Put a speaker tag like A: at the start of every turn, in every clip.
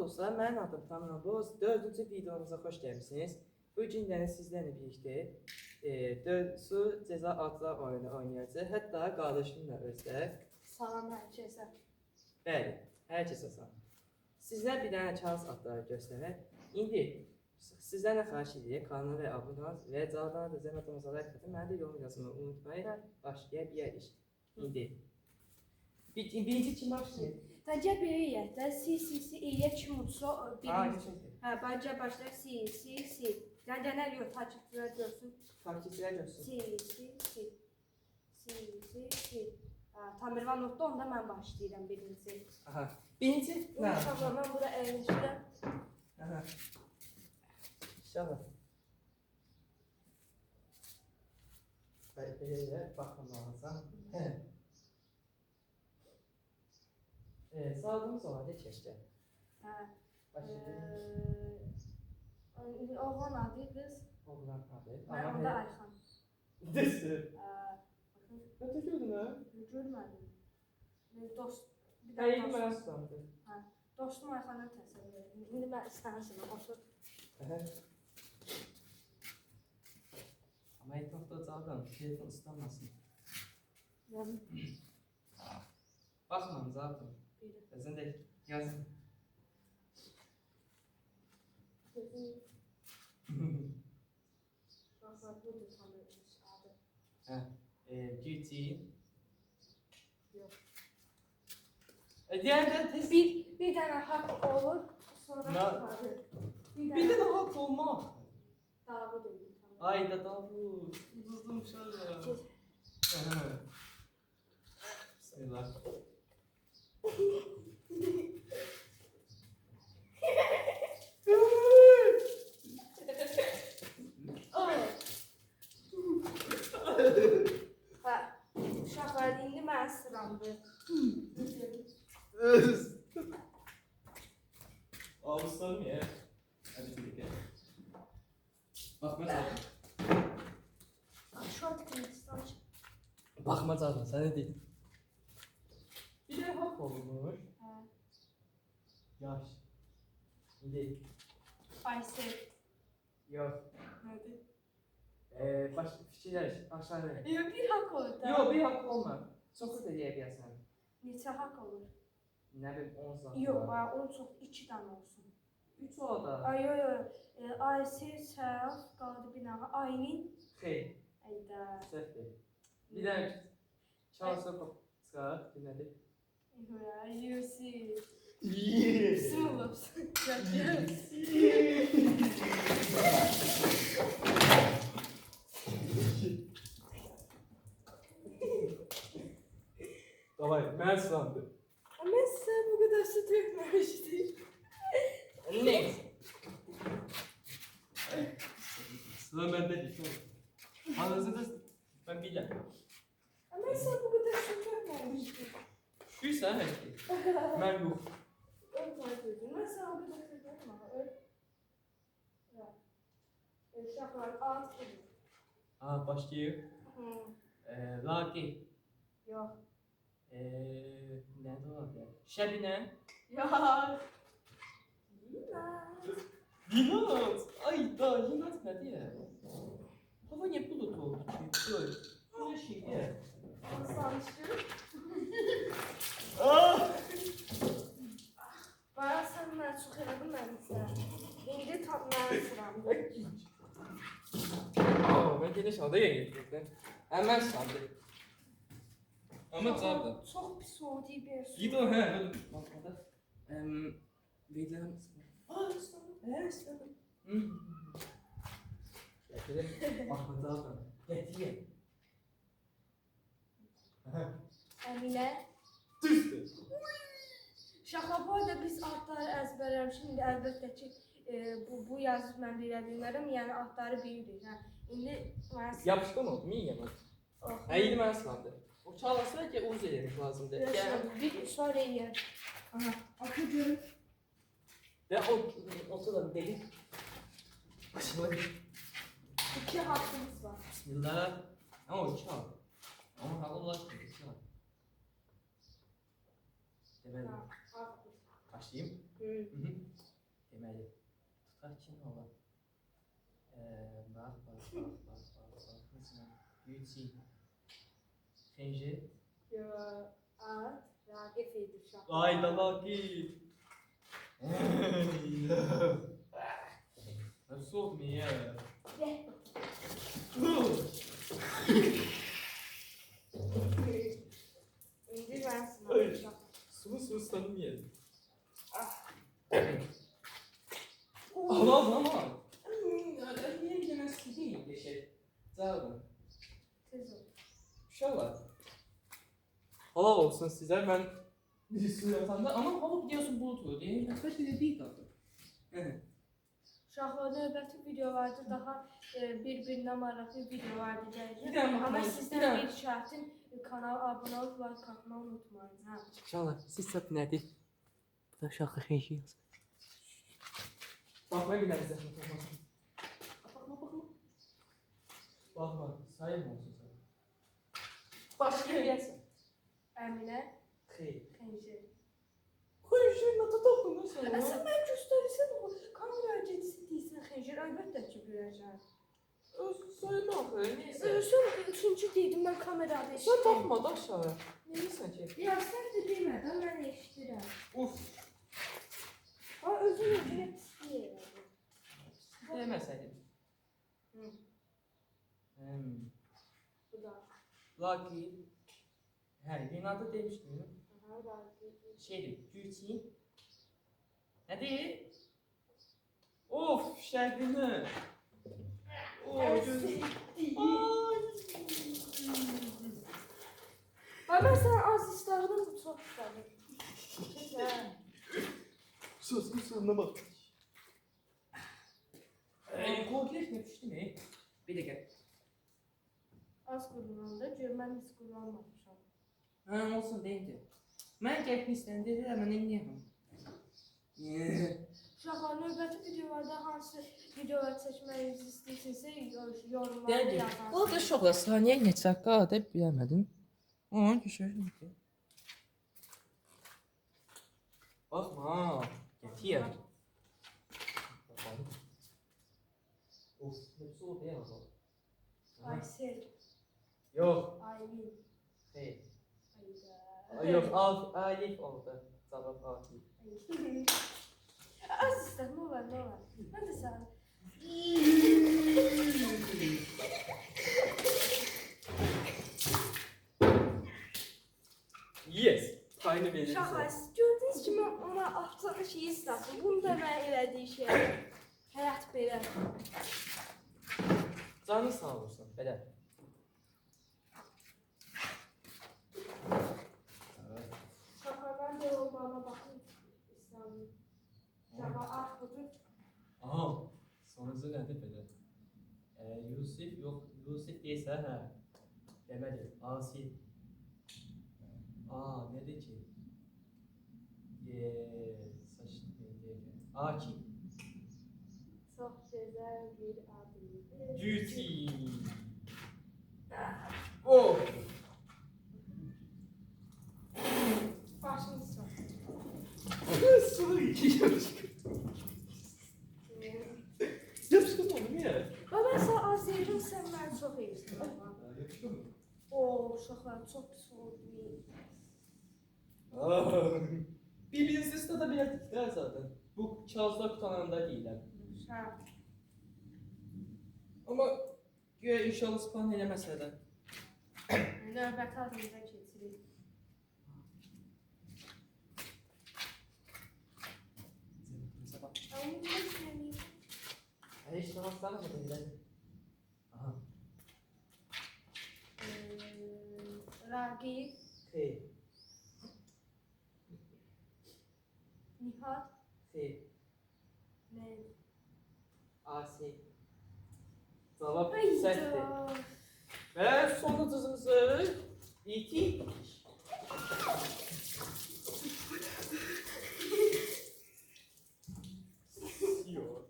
A: dostlar, mənim adım Tamam Boz. 4-cü videomuza xoş gəlmisiniz. Bu gün də sizlərlə birlikdə 4 su ceza adlar oyunu oynayacağıq. Hətta qardaşım da özdə.
B: Salam hər kəsə.
A: Bəli, hər kəsə salam. Sizlər bir dənə kağız adları göstərək. İndi sizlərlə xahiş edirik, kanala və abunə olun və cavablarına da zəhmətimizi like atın. Mənə də yorum yazmayı unutmayın. Başlaya bilərik. İndi birinci kim başlayır?
B: Təcə biri yətdə si ilə kim uçsa birinci.
A: Geçin.
B: Hə, bacə başlar si. Gəldənlər yox, takipçilər görsün.
A: Takipçilər görsün.
B: Si. Tamirvan notda onda mən başlayıram birinci.
A: Aha. Birinci.
B: İnşallah mən bura əyləşirəm.
A: Aha. İnşallah. Böyle bakmam lazım. Sağlığımız olan ne çeşitli?
B: Hə.
A: Başlayalım.
B: Oğlan adı qız.
A: Oğlan adı.
B: Mən onda Ayxan.
A: Düzdür.
B: Baxın,
A: Öte gördün ha?
B: görmədim. Dost, bir
A: Hayır,
B: dənə
A: ben
B: dost.
A: sandım.
B: Dostum Ayxandan təsəvvür edim. İndi mən istənirəm, otur.
A: Ama etrafta zaten telefon ıslanmasın. Bakmam zaten.
B: Biri.
A: Sen de yazın.
B: Baxın, budur tanıyırmış adı.
A: Beauty.
B: Yox.
A: Diğer de test.
B: Bir dənə haqq olur, sonra
A: Ne?
B: adı.
A: Bir de daha olma.
B: Davud olur.
A: Ay da Davut. Uzadım şöyle. Bismillah.
B: Hə, uşaqlar, indi mən sıramdır.
A: Ağustan mı ya? Hadi gidelim. Bakma zaten.
B: Şu artık Hindistan çıktı.
A: Bakma zaten, sen ne değil. Bir de hak olmuş.
B: Hə,
A: Yaş. Değil.
B: Aysel.
A: Yok.
B: Nədir?
A: Başka fikirler aşağıda.
B: Yox, bir haqq olur da.
A: Yok bir hak olma. Çok da diyebilirsin.
B: Neçə haqq olur?
A: Ne bileyim 10 saat.
B: Yox, onun çox 2 dənə olsun.
A: 3 o da.
B: Ay, yox. Aysel, Səraf, qaldı bir dənə. Aylin.
A: Xeyr.
B: Ayda.
A: Səhvdir. Bir de Charles'a çıkar. Bir nedir?
B: Yusuf.
A: Yes.
B: Smullups.
A: Davay, ben sandım.
B: Ama sen bu kadar su dökmemiştin.
A: Neyse. Sıra bende değil. Anladınız? Ben bilmem.
B: Ama sen bu kadar su dökmemiştin.
A: Şuysa her şey. Ben yok.
B: Ön fark edin. Ben sen o kadar su dökme. Uşaqlar at gibi.
A: Aa başlayayım. Laki.
B: Yox.
A: Nerede var ya? Şebine.
B: Ya.
A: Linat. Ay da Linat ne diye? Hava niye bulut oldu ki? Böyle. Böyle şey diye.
B: Sanıştır.
A: Aa!
B: Bayağı səndən çox elədim mən isə. İndi tam mənim sıramdır.
A: Ben geniş adaya getirdim. Hemen sandım. Ama zaten.
B: Çox pis oldu bir su.
A: Gido he öyle bakmadı. Videolar mısın? Aa istedim. İstedim. Getirdim. Bakmadı zaten. Getireyim.
B: Əminə.
A: Düzdür.
B: Şaka bu arada biz adları əzbərləmişik. Şimdi əlbəttə ki bu yazı mən bilə bilmərəm. Yəni adları bilirik. Hə. İndi mən
A: Yapıştı mı? Mi yemez? İyi ben sandım. O çalasına ki uz elemek lazımdı.
B: bir sonra eləyər. Aha. Akı görün.
A: Ve o da deli. Bismillah.
B: 2 hakkımız var.
A: Bismillah. Ama o çal. Ama Allah aşkına çal. Evet.
B: Ha, hakkımız.
A: Başlayayım.
B: Hı.
A: Hı hı. etməli. Tutaq ki, nə olar? Bax. Mesela, Gülçin. Xəncir.
B: Yo, at, Ragif idi uşaq.
A: Ay da Vaqif. Nasıl oldu ya?
B: Gel. İndi mən sınavım uşaq.
A: Sulu tanımıyorum. Ama. Niye bir tane sileyim yeşil? Sağ olun.
B: Tez ol.
A: İnşallah. Halal olsun size. Ben bir sürü yatanda ama hava biliyorsun bulutlu değil. Kaç bir de değil tabii. Evet.
B: Uşaqlar növbəti videolarda daha bir-birinə maraqlı videolar
A: Bir
B: gələcək.
A: dənə
B: Amma
A: baxmalıyız, bir
B: sizdən
A: dənə.
B: bir şərtim kanala abunə olub like atmayı unutmayın. Hə.
A: İnşallah siz sap nədir? Bu da şarkı xeyşi yazır. Bakma bir nərizə. Bakma. Sayım olsun sana. Başka bir yersin.
B: Əminə,
A: Xeyr.
B: xəncir.
A: Xeyşi nə tutaqdın sen?
B: Əsən mən göstərirsən o kamera gecisi deyirsən xəncir, əlbəttə ki biləcəm.
A: Sayma axı. Neyse.
B: Sən üçüncü dedim mən kamerada
A: Sen
B: eşitdim.
A: bakma da aşağıya. Neyse ki.
B: Ya sən də demədən mən eşidirəm.
A: Uf.
B: Ha özünə istəyir.
A: Deməsəydin.
B: Hı. Bu da.
A: Lucky. Hə, binada demişdim.
B: Aha, da.
A: Şeydir, Gülçin. Nədir? Of, şərqini. Of, gözüm.
B: Ben sana az istedim, bu çok istedim. Güzel.
A: Sözün sonuna bak. Korkuyor ne düştü ne? Bir dakika.
B: Az kullanıldı, görmem hiç kullanmamışam.
A: Ha, olsun deyince. Ben gelip istendirdim ama ne diyemem.
B: Uşaqlar, növbəti videolarda hansı videolar çəkməyinizi istəyirsinizsə yorumlarda
A: Deyəcək.
B: yazarsınız.
A: O da şokla saniye neçə qada biləmədim. Onun düşürdüm ki. Baxma, gətir. Of, hepsi oldu ya baba.
B: Aysel,
A: Yok,
B: Aylin,
A: hayır.
B: Ayda.
A: Yok, Alif oldu. Sabah Alif.
B: Az istedim, ne var, ne var. Ben de sana.
A: Yes. Aynı benim.
B: Uşaqlar, siz gördünüz ki, mən ona atdığı şeyi istedim. Bunu da mən elədiyi şey. Həyat belə.
A: Canı sağ olsun. Belə.
B: Uşaqlar, mən də olmağına baxın istədim. Uşaqlar, at budur.
A: Aha. Sonucu nədir belə? Yusif yox, Yusif deyilsə hə. Deməli, Asi. Nədir ki? Saçını deyəcək. Aki.
B: Çox gözəl bir ad idi.
A: Duty. Oh.
B: Başını sor.
A: Sıvı iki yapışık. Yapışık oldu mu ya?
B: Və mən sənə az deyirəm, sən məni çox evirsən.
A: Yapışık mı?
B: Uşaqlar, çox pis oldu.
A: Bildiğiniz de bilirdik zaten. Bu Charles'da kutananda değiller.
B: Hə.
A: Ama güya inşallah spawn eləməsə də.
B: Növbəti adımıza keçirik. Amma nə istəyirəm?
A: Heç nə istəmədim elə. Aha.
B: Ragif,
A: Xeyr,
B: Nihat,
A: xeyr.
B: nə?
A: Asi. Cavab
B: Hayda.
A: səhvdir. Və sonucumuzu bitirdik. Yox.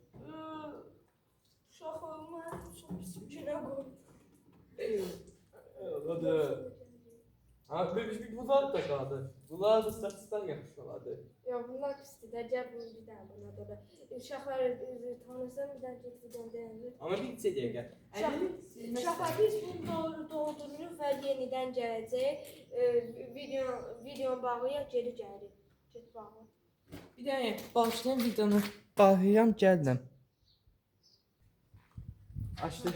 B: Uşaqlar, mən çox pis günə qoydum.
A: Hadi. Ha, bunlar da qaldı. Bunlar da statistikdən yaxşı olardı.
B: Ya bunlar pisdir də, gəl bunu bir dənə buna da. Uşaqlar tanısan bir dənə get videonu deyəndə.
A: Amma bir neçə dəqiqə.
B: Uşaqlar biz bunu doldururuq və yenidən gələcək. Video bağlayaq, geri gəlirik. Get bağla.
A: Bir dənə başlayan videonu bağlayıram, gəldim. Açdı.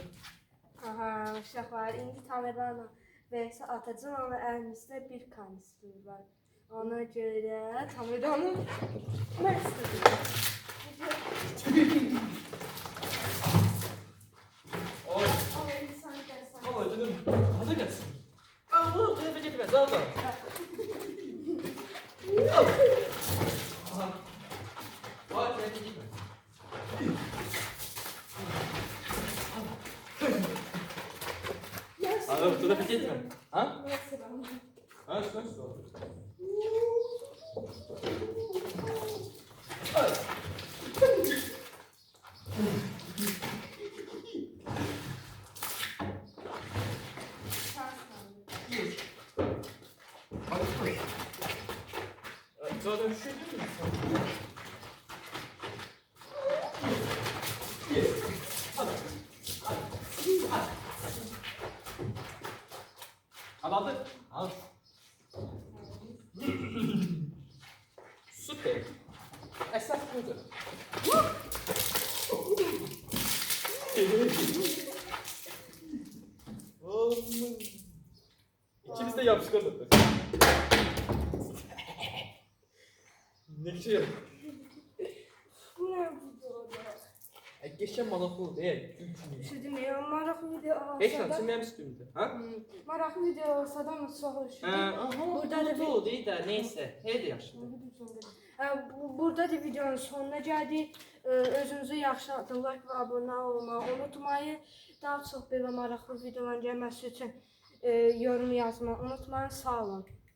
B: Aha, uşaqlar, indi Tamerana və atacağım və əlimizdə bir kanister var. Ona görə Tamerana məstədir.
A: Oy.
B: Ay, insan gəlsən.
A: Ama ödünüm. Hadi gelsin. Allah tarafa gitmez. Al da. Aha. Vay tarafa gitmez. Abi tarafa gitme. Ha? Ha, şu nasıl? Zaten şu değil mi? Al. Al. Süper. Esas budur. İkimiz de yapışkan tuttuk. Ne şey?
B: Bu nə videoda?
A: Geçen malaklı değil.
B: Üşüdüm ya, maraqlı video olsa
A: Heç
B: da.
A: nə mənim üstümdə. Ha?
B: Maraqlı video olsa da mı çox üşüdüm.
A: Burada da bu değil de neyse. Hey de yaşlı.
B: Burada da videonun sonuna gəldik. Özünüzü yaxşı like və abunə olmağı unutmayın. Daha çox belə maraqlı videoların gəlməsi üçün yorum yazmayı unutmayın. Sağ olun.